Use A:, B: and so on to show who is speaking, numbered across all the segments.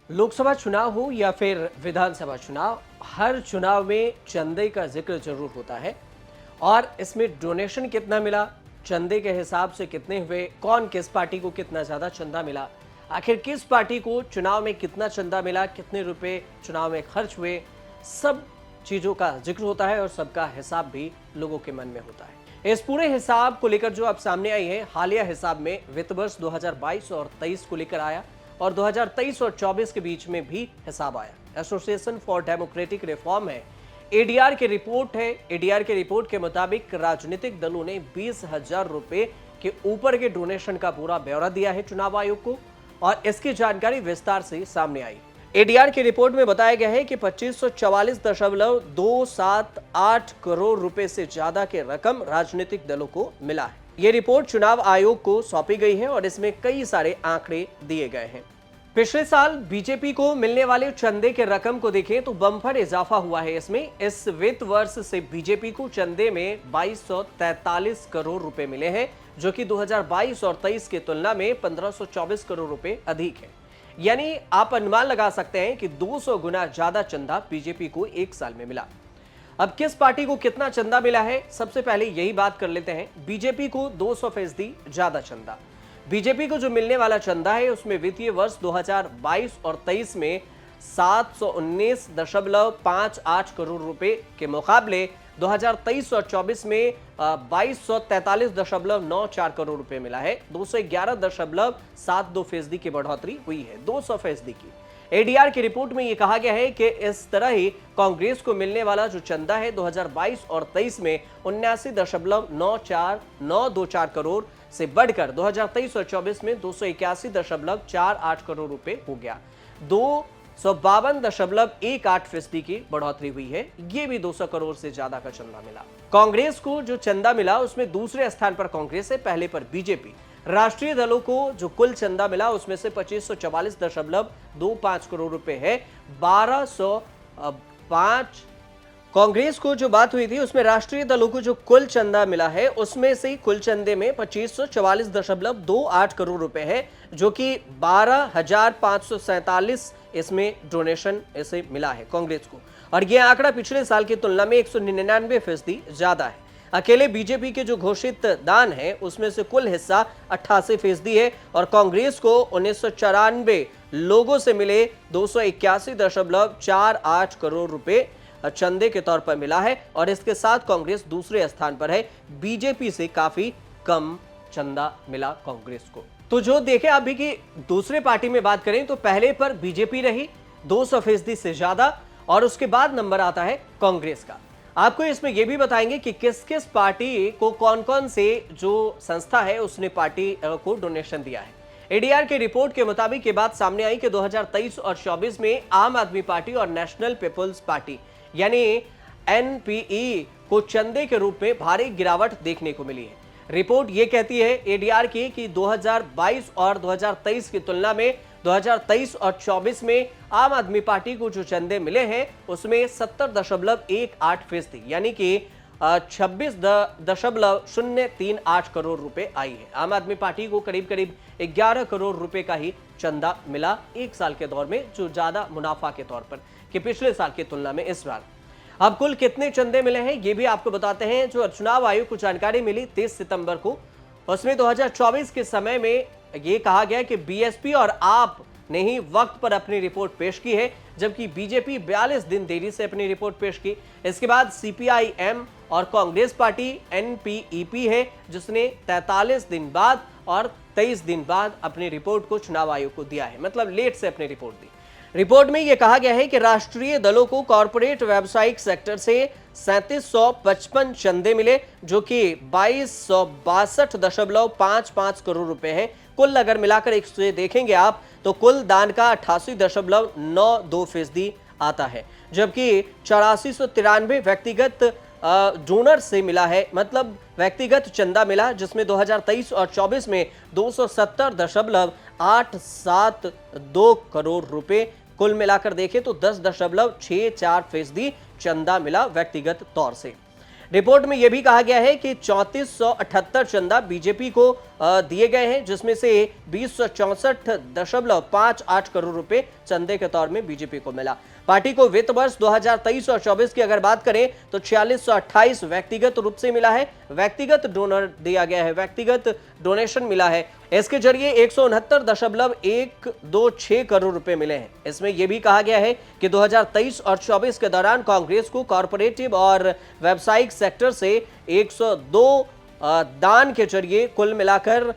A: लोकसभा चुनाव हो या फिर विधानसभा चुनाव, हर चुनाव में चंदे का जिक्र जरूर होता है। और इसमें डोनेशन कितना मिला, चंदे के हिसाब से कितने हुए, कौन किस पार्टी को कितना ज्यादा चंदा मिला, आखिर किस पार्टी को चुनाव में कितना चंदा मिला, कितने रुपए चुनाव में खर्च हुए, सब चीजों का जिक्र होता है और सबका हिसाब भी लोगों के मन में होता है। इस पूरे हिसाब को लेकर जो अब सामने आई है, हालिया हिसाब में वित्त वर्ष 2022 और 23 को लेकर आया और 2023 और 24 के बीच में भी हिसाब आया। एसोसिएशन फॉर डेमोक्रेटिक रिफॉर्म है, एडीआर की रिपोर्ट है। एडीआर की रिपोर्ट के मुताबिक राजनीतिक दलों ने 20,000 रुपए के ऊपर के डोनेशन का पूरा ब्यौरा दिया है चुनाव आयोग को और इसकी जानकारी विस्तार से सामने आई। एडीआर की रिपोर्ट में बताया गया है कि 2544.278 करोड़ रुपए से ज्यादा के रकम राजनीतिक दलों को मिला है। यह रिपोर्ट चुनाव आयोग को सौंपी गई है और इसमें कई सारे आंकड़े दिए गए हैं। पिछले साल बीजेपी को मिलने वाले चंदे के रकम को देखें तो बम्पर इजाफा हुआ है। इसमें इस वित्त वर्ष से बीजेपी को चंदे में 2243 करोड़ रुपए मिले हैं, जो कि 2022 और 23 की तुलना में 1524 करोड़ रुपए अधिक है। यानी आप अनुमान लगा सकते हैं कि 200 गुना ज्यादा चंदा बीजेपी को एक साल में मिला। अब किस पार्टी को कितना चंदा मिला है, सबसे पहले यही बात कर लेते हैं। बीजेपी को 200% ज्यादा चंदा। बीजेपी को जो मिलने वाला चंदा है उसमें वित्तीय वर्ष 2022 और 23 में 719.58 करोड़ रुपए के मुकाबले 2023 और 24 में 2243.94 करोड़ रुपए मिला है। 211.72% की बढ़ोतरी हुई है, 200% की। एडीआर की रिपोर्ट में यह कहा गया है कि इस तरह ही कांग्रेस को मिलने वाला जो चंदा है 2022 और 23 में 79.924 करोड़ से बढ़कर 2023 और 24 में 281.48 करोड़ रुपए हो गया। 252.18% की बढ़ोतरी हुई है। ये भी 200 करोड़ से ज्यादा का चंदा मिला। कांग्रेस को जो चंदा मिला उसमें दूसरे स्थान पर कांग्रेस है, पहले पर बीजेपी। राष्ट्रीय दलों को जो कुल चंदा मिला उसमें से 2544.25 करोड़ रुपए है, 1205। कांग्रेस को जो बात हुई थी उसमें राष्ट्रीय दलों को जो कुल चंदा मिला है उसमें से कुल चंदे में 2544.28 करोड़ रुपए है, जो कि 12,547 इसमें डोनेशन इसे मिला है कांग्रेस को। और यह आंकड़ा पिछले साल की तुलना में 199% ज्यादा है। अकेले बीजेपी के जो घोषित दान है उसमें से कुल हिस्सा 88% है और कांग्रेस को 1994 लोगों से मिले 281.48 करोड़ रुपए चंदे के तौर पर मिला है और इसके साथ कांग्रेस दूसरे स्थान पर है। बीजेपी से काफी कम चंदा मिला कांग्रेस को। तो जो देखें अभी की दूसरे पार्टी में बात करें तो पहले पर बीजेपी रही 200% से ज्यादा और उसके बाद नंबर आता है कांग्रेस का। आपको इसमें यह भी बताएंगे कि किस किस पार्टी को कौन कौन से जो संस्था है उसने पार्टी को डोनेशन दिया है। एडीआर की रिपोर्ट के मुताबिक ये बात सामने आई कि 2023 और 24 में आम आदमी पार्टी और नेशनल पीपल्स पार्टी यानी एनपीई को चंदे के रूप में भारी गिरावट देखने को मिली है। रिपोर्ट ये कहती है एडीआर की कि 2022 और 2023 की तुलना में 2023 और 24 में आम आदमी पार्टी को जो चंदे मिले हैं उसमें 70.18% यानी कि 26.038 करोड़ रुपए आई है। आम आदमी पार्टी को करीब करीब 11 करोड़ रुपए का ही चंदा मिला एक साल के दौर में, जो ज्यादा मुनाफा के तौर पर कि पिछले साल की तुलना में इस बार। अब कुल कितने चंदे मिले हैं ये भी आपको बताते हैं। जो चुनाव आयोग को जानकारी मिली 30 सितंबर को, उसमें 2024 के समय में ये कहा गया कि बीएसपी और आप ने ही वक्त पर अपनी रिपोर्ट पेश की है, जबकि बीजेपी 42 दिन देरी से अपनी रिपोर्ट पेश की। इसके बाद सीपीआईएम और कांग्रेस पार्टी एनपीईपी है जिसने 43 दिन बाद और 23 दिन बाद अपनी रिपोर्ट को चुनाव आयोग को दिया है, मतलब लेट से अपनी रिपोर्ट दी। रिपोर्ट में यह कहा गया है कि राष्ट्रीय दलों को कॉर्पोरेट व्यावसायिक सेक्टर से 3755 चंदे मिले, जो कि 2262.55 करोड़ रुपए हैं। कुल अगर मिलाकर एक देखेंगे आप तो कुल दान का 88.92% आता है, जबकि 8493 व्यक्तिगत डोनर से मिला है, मतलब व्यक्तिगत चंदा मिला, जिसमें 2023 और 24 में 270.872 करोड़ रुपए। कुल मिलाकर देखें तो 10.64% चंदा मिला व्यक्तिगत तौर से। रिपोर्ट में यह भी कहा गया है कि 3478 चंदा बीजेपी को दिए गए हैं, जिसमें से 2064.58 करोड़ रुपए चंदे के तौर में बीजेपी को मिला। पार्टी को वित्त वर्ष 2023 और 24 की अगर बात करें तो 4628 व्यक्तिगत रूप से मिला है, व्यक्तिगत डोनर दिया गया है, व्यक्तिगत डोनेशन मिला है। इसके जरिए 169.126 करोड़ रुपए मिले हैं। इसमें यह भी कहा गया है कि 2023 और 24 के दौरान कांग्रेस को कॉर्पोरेटिव और व्यावसायिक सेक्टर से 102 दान के जरिए कुल मिलाकर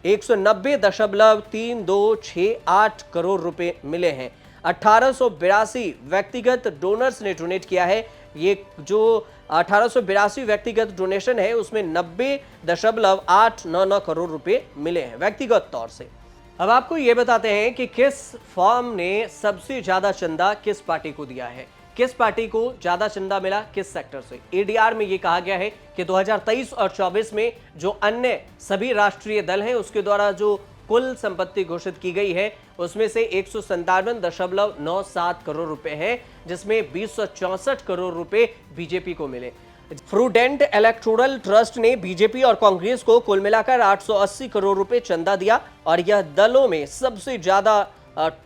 A: 190.3268 करोड़ रुपए मिले हैं। 1882 व्यक्तिगत डोनर्स ने डोनेट किया है। ये जो 1882 व्यक्तिगत डोनेशन है उसमें 90.899 करोड़ रुपए मिले हैं व्यक्तिगत तौर से। अब आपको ये बताते हैं कि किस फर्म ने सबसे ज्यादा चंदा किस पार्टी को दिया है, किस पार्टी को ज्यादा चंदा मिला, किस सेक्टर से। एडीआर में ये कहा गया है कि 2023 और 24 में जो अन्य सभी राष्ट्रीय दल हैं उसके द्वारा जो कुल संपत्ति घोषित की गई है उसमें से 197.97 करोड़ रुपए हैं, जिसमें 264 करोड़ रुपए बीजेपी को मिले। प्रूडेंट इलेक्टोरल ट्रस्ट ने बीजेपी और कांग्रेस को कुल मिलाकर 880 करोड़ रुपए चंदा दिया और यह दलों में सबसे ज्यादा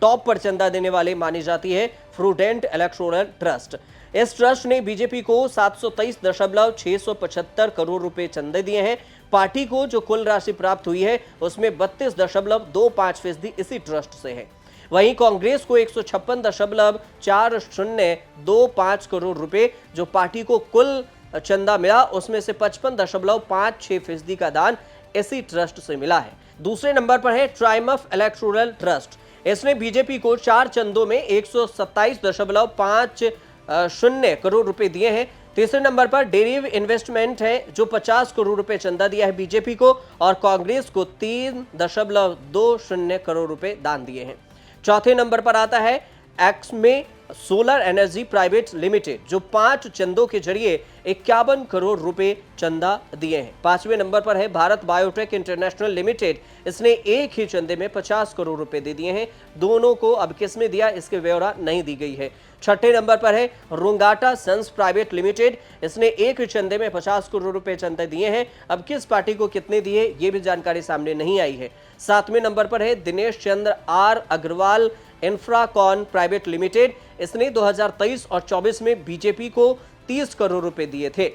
A: टॉप पर चंदा देने वाले मानी जाती है प्रूडेंट इलेक्टोरल ट्रस्ट। इस ट्रस्ट ने बीजेपी को 723.675 करोड़ रुपए चंदे दिए हैं। पार्टी को जो कुल राशि प्राप्त हुई है उसमें 32.25% इसी ट्रस्ट से है। वहीं कांग्रेस को 156.4025 करोड़ रुपए जो पार्टी को कुल चंदा मिला उसमें से 55.56% का दान इसी ट्रस्ट से मिला है। दूसरे नंबर पर है ट्रायम्फ इलेक्टोरल ट्रस्ट। इसने बीजेपी को 4 चंदों में 127.50 करोड़ रुपए दिए हैं। तीसरे नंबर पर डेरिव इन्वेस्टमेंट है जो 50 करोड़ रुपए चंदा दिया है बीजेपी को और कांग्रेस को 3.20 करोड़ रुपए दान दिए हैं। चौथे नंबर पर आता है एक्समे सोलर एनर्जी प्राइवेट लिमिटेड जो 5 चंदों के जरिए 51 करोड़ रुपए चंदा दिए हैं। पांचवें नंबर पर है भारत बायोटेक इंटरनेशनल लिमिटेड। इसने एक ही चंदे में 50 करोड़ रुपए दे दिए हैं। दोनों को अब किसमें दिया इसके ब्यौरा नहीं दी गई है। छठे नंबर पर है रुंगाटा सन्स प्राइवेट लिमिटेड। इसने एक ही चंदे में 50 करोड़ रुपए चंदा दिए हैं। अब किस पार्टी को कितने दिए ये भी जानकारी सामने नहीं आई है। सातवें नंबर पर है Dinesh Chandra R Agarwal Infracon private limited. इसने 2023 और 24 में बीजेपी को 30 करोड़ रुपए दिए थे।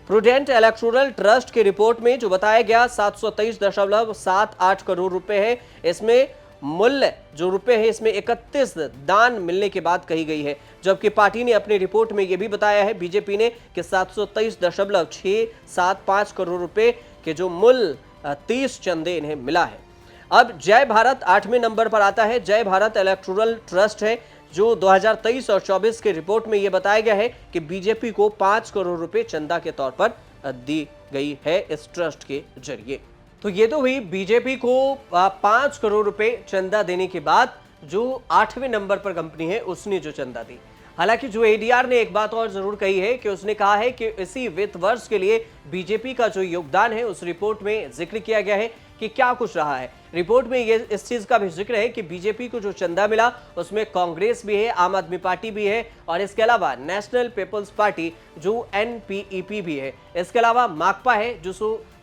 A: प्रूडेंट इलेक्टोरल ट्रस्ट की रिपोर्ट में जो बताया गया 723.78 करोड़ रुपए है। इसमें मूल्य जो रुपए है इसमें 31 दान मिलने के बाद कही गई है, जबकि पार्टी ने अपनी रिपोर्ट में यह भी बताया है बीजेपी ने कि 723.675 करोड़ रुपए के जो मूल्य 30 चंदे इन्हें मिला है। अब जय भारत 8वें नंबर पर आता है। जय भारत इलेक्टोरल ट्रस्ट है जो 2023 और 24 के रिपोर्ट में यह बताया गया है कि बीजेपी को 5 करोड़ रुपए चंदा के तौर पर दी गई है इस ट्रस्ट के जरिए। तो ये तो हुई बीजेपी को 5 करोड़ रुपए चंदा देने के बाद जो 8वें नंबर पर कंपनी है उसने जो चंदा दी। हालांकि जो एडीआर ने एक बात और जरूर कही है कि उसने कहा है कि इसी वित्त वर्ष के लिए बीजेपी का जो योगदान है उस रिपोर्ट में जिक्र किया गया है कि क्या कुछ रहा है। रिपोर्ट में ये इस चीज का भी जिक्र है कि बीजेपी को जो चंदा मिला उसमें कांग्रेस भी है, आम आदमी पार्टी भी है और इसके अलावा नेशनल पीपल्स पार्टी जो एनपीईपी भी है। इसके अलावा माकपा है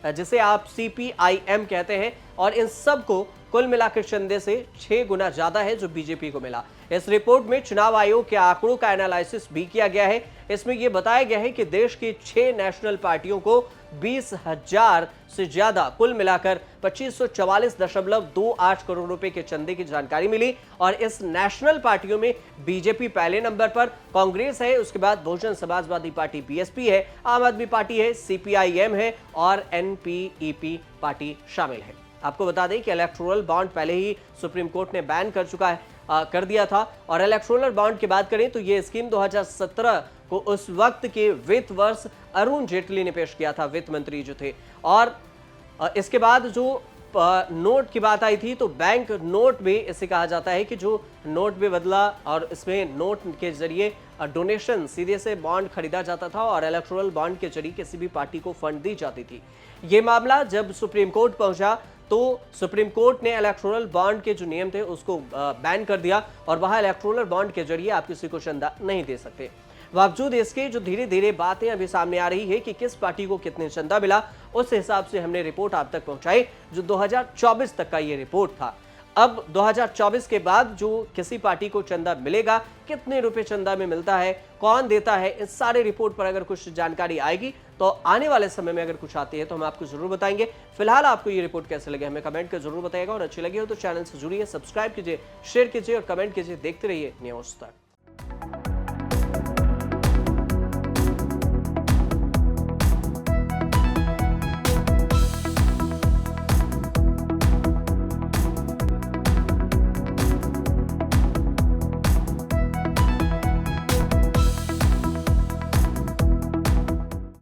A: जिसे आप सीपीआईएम कहते हैं और इन सब को कुल मिलाकर चंदे से 6 गुना ज्यादा है जो बीजेपी को मिला। इस रिपोर्ट में चुनाव आयोग के आंकड़ों का एनालिसिस भी किया गया है। इसमें यह बताया गया है कि देश की 6 नेशनल पार्टियों को 20,000 से ज्यादा कुल मिलाकर 2544.28 करोड़ रुपए के चंदे की जानकारी मिली और इस नेशनल पार्टियों में बीजेपी पहले नंबर पर, कांग्रेस है, उसके बाद बहुजन समाजवादी पार्टी बीएसपी है, आम आदमी पार्टी है, सीपीआईएम है और एनपीईपी पार्टी शामिल है। आपको बता दें कि इलेक्टोरल बॉन्ड पहले ही सुप्रीम कोर्ट ने बैन कर दिया था और इलेक्टोरल बॉन्ड की बात करें तो ये स्कीम 2017 को उस वक्त के वित्त वर्ष अरुण जेटली ने पेश किया था, वित्त मंत्री जो थे। और इसके बाद जो नोट की बात आई थी तो बैंक नोट भी इसे कहा जाता है कि जो नोट भी बदला और इसमें नोट के जरिए डोनेशन सीधे से बॉन्ड खरीदा जाता था और इलेक्टोरल बॉन्ड के जरिए किसी भी पार्टी को फंड दी जाती थी। ये मामला जब सुप्रीम कोर्ट पहुंचा तो सुप्रीम कोर्ट ने इलेक्टोरल बॉन्ड के जो नियम थे उसको बैन कर दिया और वहां इलेक्टोरल बॉन्ड के जरिए आप किसी को चंदा नहीं दे सकते। बावजूद इसके जो धीरे धीरे बातें अभी सामने आ रही है कि किस पार्टी को कितने चंदा मिला, उस हिसाब से हमने रिपोर्ट आप तक पहुंचाई, जो 2024 तक का ये रिपोर्ट था। अब 2024 के बाद जो किसी पार्टी को चंदा मिलेगा, कितने रुपए चंदा में मिलता है, कौन देता है, इस सारे रिपोर्ट पर अगर कुछ जानकारी आएगी तो आने वाले समय में अगर कुछ आती है तो हम आपको जरूर बताएंगे। फिलहाल आपको ये रिपोर्ट कैसे लगे हमें कमेंट कर जरूर बताइएगा, और अच्छी लगी हो तो चैनल से जुड़िए, सब्सक्राइब कीजिए, शेयर कीजिए और कमेंट कीजिए। देखते रहिए न्यूज़ तक।